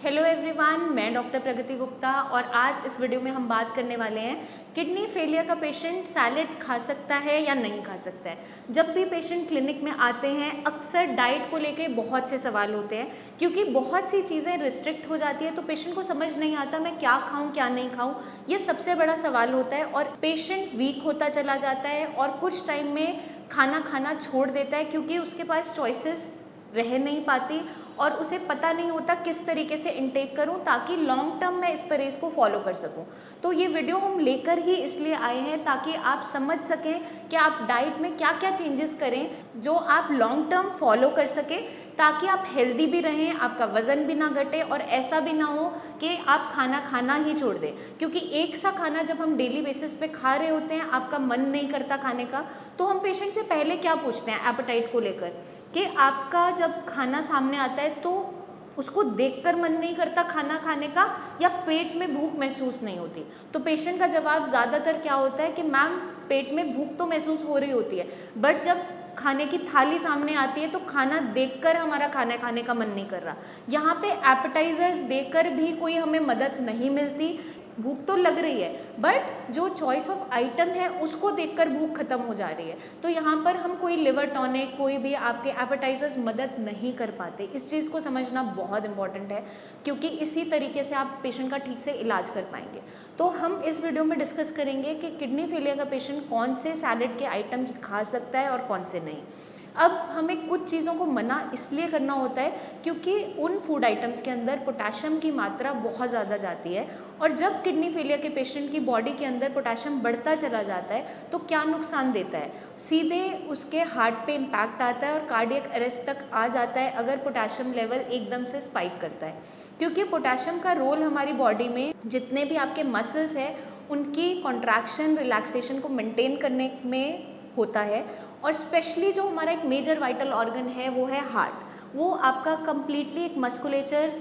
Hello everyone, मैं doctor प्रगति गुप्ता और आज इस वीडियो में हम बात करने वाले हैं किडनी फेलियर का पेशेंट सैलेड खा सकता है या नहीं खा सकता है। जब भी पेशेंट क्लिनिक में आते हैं अक्सर डाइट को लेके बहुत से सवाल होते हैं क्योंकि बहुत सी चीज़ें रिस्ट्रिक्ट हो जाती है तो पेशेंट को समझ नहीं आता मैं क्या खाऊं क्या नहीं खाऊं। ये सबसे बड़ा सवाल होता है और पेशेंट वीक होता चला जाता है और कुछ टाइम में खाना खाना छोड़ देता है क्योंकि उसके पास चॉइसेस रह नहीं पाती और उसे पता नहीं होता किस तरीके से इनटेक करूं ताकि लॉन्ग टर्म में इस परहेज को फॉलो कर सकूं। तो ये वीडियो हम लेकर ही इसलिए आए हैं ताकि आप समझ सकें कि आप डाइट में क्या क्या चेंजेस करें जो आप लॉन्ग टर्म फॉलो कर सकें ताकि आप हेल्दी भी रहें, आपका वज़न भी ना घटे और ऐसा भी ना हो कि आप खाना खाना ही छोड़ दें। क्योंकि एक सा खाना जब हम डेली बेसिस पे खा रहे होते हैं आपका मन नहीं करता खाने का, तो हम पेशेंट से पहले क्या पूछते हैं एपेटाइट को लेकर कि आपका जब खाना सामने आता है तो उसको देखकर मन नहीं करता खाना खाने का या पेट में भूख महसूस नहीं होती। तो पेशेंट का जवाब ज़्यादातर क्या होता है कि मैम पेट में भूख तो महसूस हो रही होती है बट जब खाने की थाली सामने आती है तो खाना देखकर हमारा खाना खाने का मन नहीं कर रहा। यहाँ पे एपेटाइजर्स देकर भी कोई हमें मदद नहीं मिलती। भूख तो लग रही है बट जो चॉइस ऑफ आइटम है उसको देखकर भूख खत्म हो जा रही है। तो यहाँ पर हम कोई लिवर टॉनिक कोई भी आपके एपेटाइजर्स मदद नहीं कर पाते। इस चीज़ को समझना बहुत इंपॉर्टेंट है क्योंकि इसी तरीके से आप पेशेंट का ठीक से इलाज कर पाएंगे। तो हम इस वीडियो में डिस्कस करेंगे कि किडनी फेलियर का पेशेंट कौन से सैलेड के आइटम्स खा सकता है और कौन से नहीं। अब हमें कुछ चीज़ों को मना इसलिए करना होता है क्योंकि उन फूड आइटम्स के अंदर पोटेशियम की मात्रा बहुत ज़्यादा जाती है और जब किडनी फेलियर के पेशेंट की बॉडी के अंदर पोटेशियम बढ़ता चला जाता है तो क्या नुकसान देता है, सीधे उसके हार्ट पे इम्पैक्ट आता है और कार्डियक अरेस्ट तक आ जाता है अगर पोटेशियम लेवल एकदम से स्पाइक करता है। क्योंकि पोटेशियम का रोल हमारी बॉडी में जितने भी आपके मसल्स हैं उनकी कॉन्ट्रैक्शन रिलैक्सेशन को मेंटेन करने में होता है और स्पेशली जो हमारा एक मेजर वाइटल ऑर्गन है वो है हार्ट। वो आपका कंप्लीटली एक मस्कुलेचर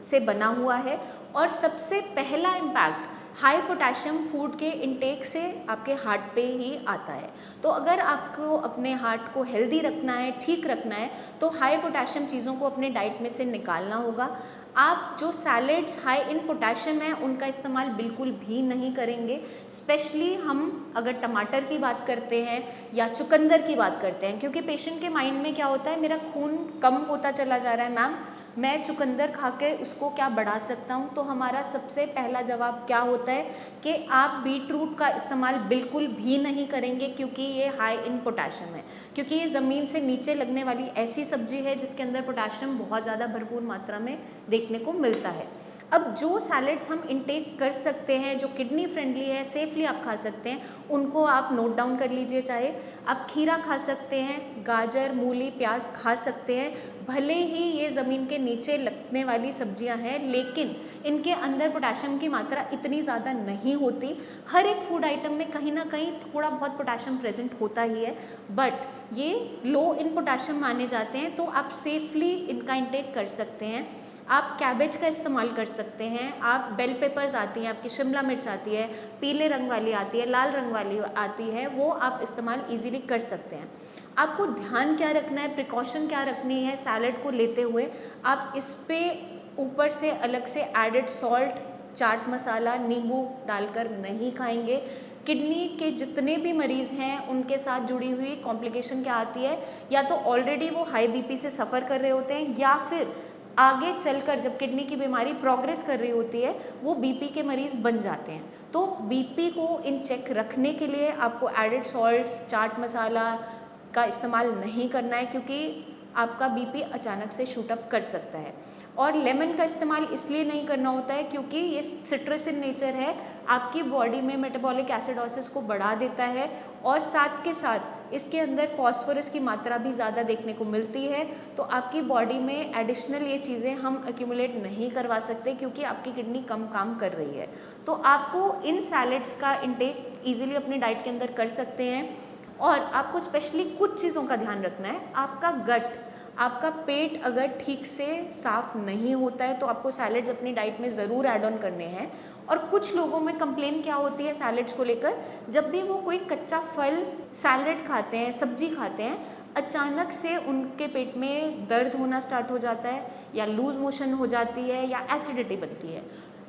से बना हुआ है और सबसे पहला इम्पैक्ट हाई पोटेशियम फूड के इनटेक से आपके हार्ट पे ही आता है। तो अगर आपको अपने हार्ट को हेल्दी रखना है, ठीक रखना है, तो हाई पोटेशियम चीज़ों को अपने डाइट में से निकालना होगा। आप जो सैलेड्स हाई इन पोटेशियम है उनका इस्तेमाल बिल्कुल भी नहीं करेंगे। स्पेशली हम अगर टमाटर की बात करते हैं या चुकंदर की बात करते हैं क्योंकि पेशेंट के माइंड में क्या होता है मेरा खून कम होता चला जा रहा है मैम, मैं चुकंदर खा के उसको क्या बढ़ा सकता हूँ। तो हमारा सबसे पहला जवाब क्या होता है कि आप बीट रूट का इस्तेमाल बिल्कुल भी नहीं करेंगे क्योंकि ये हाई इन पोटेशियम है। क्योंकि ये ज़मीन से नीचे लगने वाली ऐसी सब्जी है जिसके अंदर पोटेशियम बहुत ज़्यादा भरपूर मात्रा में देखने को मिलता है। अब जो सैलेड्स हम इंटेक कर सकते हैं जो किडनी फ्रेंडली है, सेफली आप खा सकते हैं, उनको आप नोट डाउन कर लीजिए। चाहे आप खीरा खा सकते हैं, गाजर मूली प्याज खा सकते हैं। भले ही ये ज़मीन के नीचे लगने वाली सब्जियां हैं लेकिन इनके अंदर पोटेशियम की मात्रा इतनी ज़्यादा नहीं होती। हर एक फूड आइटम में कहीं ना कहीं थोड़ा बहुत पोटेशियम प्रेजेंट होता ही है बट ये लो इन पोटेशियम माने जाते हैं तो आप सेफली इनका इंटेक कर सकते हैं। आप कैबेज का इस्तेमाल कर सकते हैं, आप बेल पेपर्स आती हैं, आपकी शिमला मिर्च आती है, पीले रंग वाली आती है, लाल रंग वाली आती है, वो आप इस्तेमाल इजीली कर सकते हैं। आपको ध्यान क्या रखना है, प्रिकॉशन क्या रखनी है सैलेड को लेते हुए, आप इस पे ऊपर से अलग से एडेड सॉल्ट, चाट मसाला, नींबू डालकर नहीं खाएंगे। किडनी के जितने भी मरीज़ हैं उनके साथ जुड़ी हुई कॉम्प्लिकेशन क्या आती है, या तो ऑलरेडी वो हाई बीपी से सफ़र कर रहे होते हैं या फिर आगे चलकर जब किडनी की बीमारी प्रोग्रेस कर रही होती है वो बीपी के मरीज़ बन जाते हैं। तो बीपी को इन चेक रखने के लिए आपको एडेड सॉल्ट्स, चाट मसाला का इस्तेमाल नहीं करना है क्योंकि आपका बीपी अचानक से शूट अप कर सकता है। और लेमन का इस्तेमाल इसलिए नहीं करना होता है क्योंकि ये सिट्रस इन नेचर है, आपकी बॉडी में मेटाबॉलिक एसिडोसिस को बढ़ा देता है और साथ के साथ इसके अंदर फॉस्फोरस की मात्रा भी ज़्यादा देखने को मिलती है। तो आपकी बॉडी में एडिशनल ये चीज़ें हम एक्यूमुलेट नहीं करवा सकते क्योंकि आपकी किडनी कम काम कर रही है। तो आपको इन सैलेड्स का इंटेक ईजिली अपनी डाइट के अंदर कर सकते हैं। और आपको स्पेशली कुछ चीज़ों का ध्यान रखना है, आपका गट, आपका पेट अगर ठीक से साफ़ नहीं होता है तो आपको सैलेड्स अपनी डाइट में ज़रूर ऐड ऑन करने हैं। और कुछ लोगों में कंप्लेन क्या होती है सैलेड्स को लेकर, जब भी वो कोई कच्चा फल सैलेड खाते हैं, सब्जी खाते हैं, अचानक से उनके पेट में दर्द होना स्टार्ट हो जाता है या लूज मोशन हो जाती है या एसिडिटी बनती है।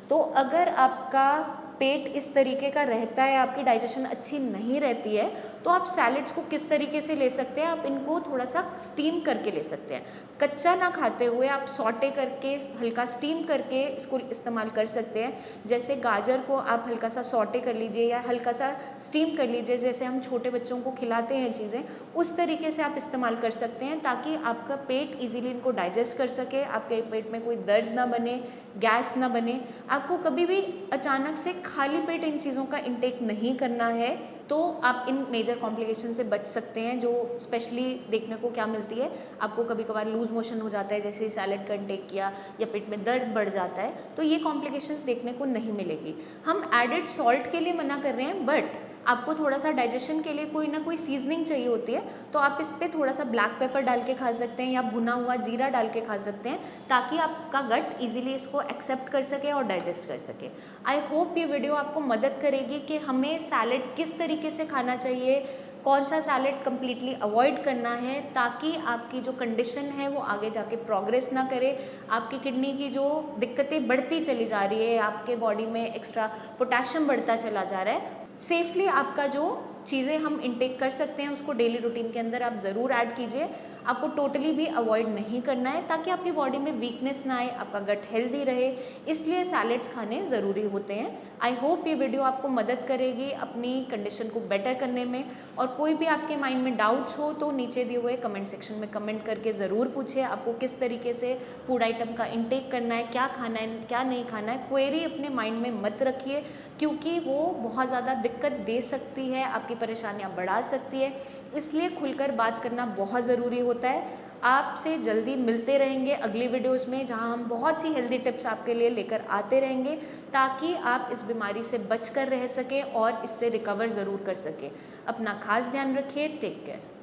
तो अगर आपका पेट इस तरीके का रहता है, आपकी डाइजेशन अच्छी नहीं रहती है, तो आप सैलेड्स को किस तरीके से ले सकते हैं, आप इनको थोड़ा सा स्टीम करके ले सकते हैं। कच्चा ना खाते हुए आप सॉटे करके, हल्का स्टीम करके इसको इस्तेमाल कर सकते हैं। जैसे गाजर को आप हल्का सा सॉटे कर लीजिए या हल्का सा स्टीम कर लीजिए, जैसे हम छोटे बच्चों को खिलाते हैं चीज़ें, उस तरीके से आप इस्तेमाल कर सकते हैं ताकि आपका पेट ईजिली इनको डाइजेस्ट कर सके, आपके पेट में कोई दर्द ना बने, गैस ना बने। आपको कभी भी अचानक से खाली पेट इन चीज़ों का इंटेक नहीं करना है, तो आप इन मेजर कॉम्प्लिकेशन से बच सकते हैं, जो स्पेशली देखने को क्या मिलती है, आपको कभी कभार लूज मोशन हो जाता है जैसे सैलेड का इंटेक किया, या पेट में दर्द बढ़ जाता है, तो ये कॉम्प्लिकेशंस देखने को नहीं मिलेगी। हम एडेड सॉल्ट के लिए मना कर रहे हैं, बट आपको थोड़ा सा डाइजेशन के लिए कोई ना कोई सीजनिंग चाहिए होती है, तो आप इस पर थोड़ा सा ब्लैक पेपर डाल के खा सकते हैं या भुना हुआ जीरा डाल के खा सकते हैं, ताकि आपका गट इजीली इसको एक्सेप्ट कर सके और डाइजेस्ट कर सके। आई होप ये वीडियो आपको मदद करेगी कि हमें सैलेड किस तरीके से खाना चाहिए, कौन सा सैलेड कम्प्लीटली अवॉइड करना है, ताकि आपकी जो कंडीशन है वो आगे जाके प्रोग्रेस ना करे, आपकी किडनी की जो दिक्कतें बढ़ती चली जा रही है, आपके बॉडी में एक्स्ट्रा पोटेशियम बढ़ता चला जा रहा है, सेफली आपका जो चीज़ें हम इंटेक कर सकते हैं उसको डेली रूटीन के अंदर आप ज़रूर ऐड कीजिए। आपको टोटली भी अवॉइड नहीं करना है, ताकि आपकी बॉडी में वीकनेस ना आए, आपका गट हेल्दी रहे, इसलिए सैलेड्स खाने ज़रूरी होते हैं। आई होप ये वीडियो आपको मदद करेगी अपनी कंडीशन को बेटर करने में, और कोई भी आपके माइंड में डाउट्स हो तो नीचे दिए हुए कमेंट सेक्शन में कमेंट करके ज़रूर पूछिए, आपको किस तरीके से फूड आइटम का इंटेक करना है, क्या खाना है, क्या नहीं खाना है। क्वेरी अपने माइंड में मत रखिए, क्योंकि वो बहुत ज़्यादा दिक्कत दे सकती है, आपकी परेशानियाँ बढ़ा सकती है, इसलिए खुलकर बात करना बहुत ज़रूरी होता है। आपसे जल्दी मिलते रहेंगे अगली वीडियोस में, जहां हम बहुत सी हेल्दी टिप्स आपके लिए लेकर आते रहेंगे, ताकि आप इस बीमारी से बच कर रह सकें और इससे रिकवर ज़रूर कर सकें। अपना खास ध्यान रखिए। Take care.